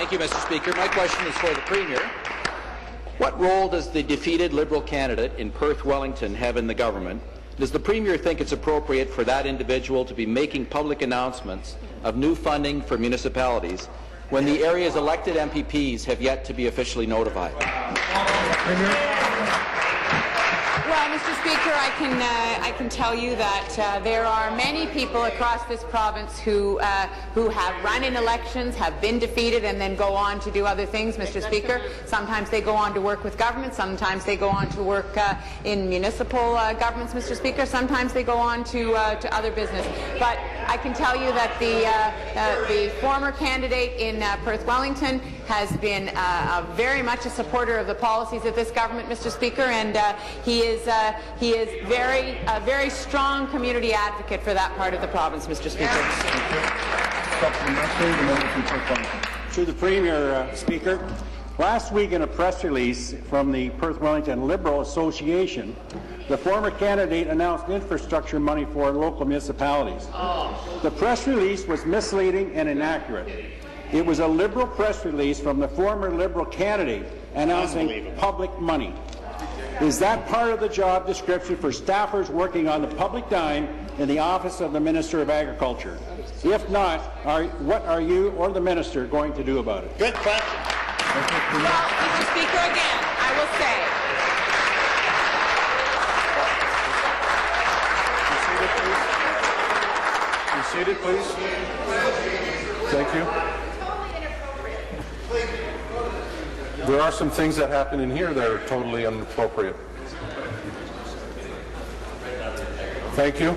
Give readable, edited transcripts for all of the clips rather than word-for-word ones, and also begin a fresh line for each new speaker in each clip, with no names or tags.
Thank you, Mr. Speaker. My question is for the Premier. What role does the defeated Liberal candidate in Perth-Wellington have in the government? Does the Premier think it's appropriate for that individual to be making public announcements of new funding for municipalities when the area's elected MPPs have yet to be officially notified?
Well, Mr. Speaker, I can tell you that there are many people across this province who have run in elections, have been defeated, and then go on to do other things, Mr. Speaker. Sometimes they go on to work with government. Sometimes they go on to work in municipal governments, Mr. Speaker. Sometimes they go on to other business. But I can tell you that the former candidate in Perth-Wellington has been very much a supporter of the policies of this government, Mr. Speaker, and he is a very strong community advocate for that part of the province, Mr. Speaker.
To the Premier, Speaker. Last week in a press release from the Perth-Wellington Liberal Association, the former candidate announced infrastructure money for local municipalities. The press release was misleading and inaccurate. It was a Liberal press release from the former Liberal candidate announcing public money. Is that part of the job description for staffers working on the public dime in the office of the Minister of Agriculture? If not, what are you or the Minister going to do about it?
Good question.
Well, Mr. Speaker, again, I will say.
Be seated, please. Thank you. There are some things that happen in here that are totally inappropriate. Thank you.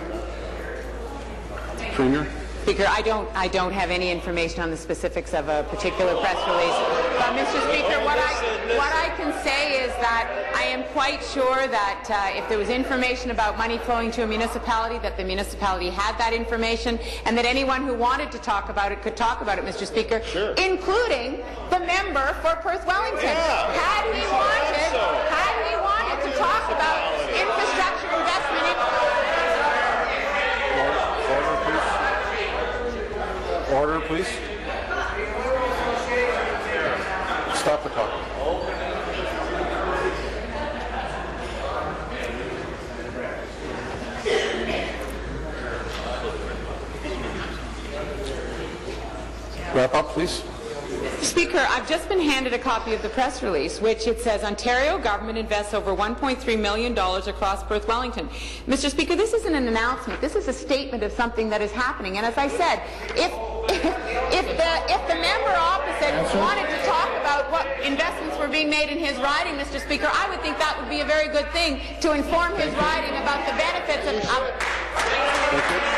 Premier.
Speaker, I don't have any information on the specifics of a particular press release. But, Mr. Speaker, what I can say is that I am quite sure that if there was information about money flowing to a municipality, that the municipality had that information, and that anyone who wanted to talk about it could talk about it, Mr. Speaker, including the member for Perth-Wellington. Had he wanted to talk about infrastructure investment in
Order, please. Stop the clock. Wrap up, please.
Speaker, I've just been handed a copy of the press release, which it says Ontario government invests over $1.3 million across Perth-Wellington. Mr. Speaker, this isn't an announcement. This is a statement of something that is happening. And as I said, if the member opposite wanted to talk about what investments were being made in his riding, Mr. Speaker, I would think that would be a very good thing to inform his riding about the benefits of...